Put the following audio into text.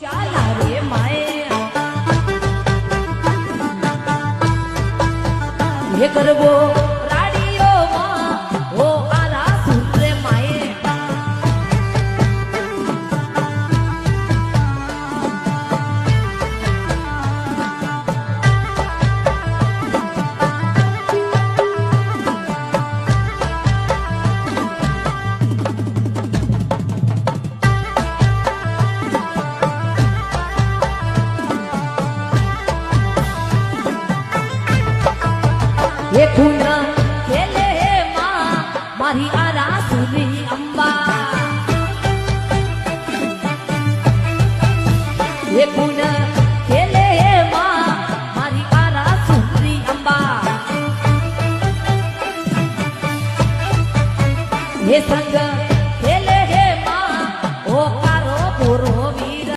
ચાલા રે માએ હે કરવો રાડીઓ માં ઓ આરા સુરે માએ ये खूना खेले माँ मारी आरा सुनी अम्बा ये खूना खेले माँ मारी आरा सुनी अम्बा ये संग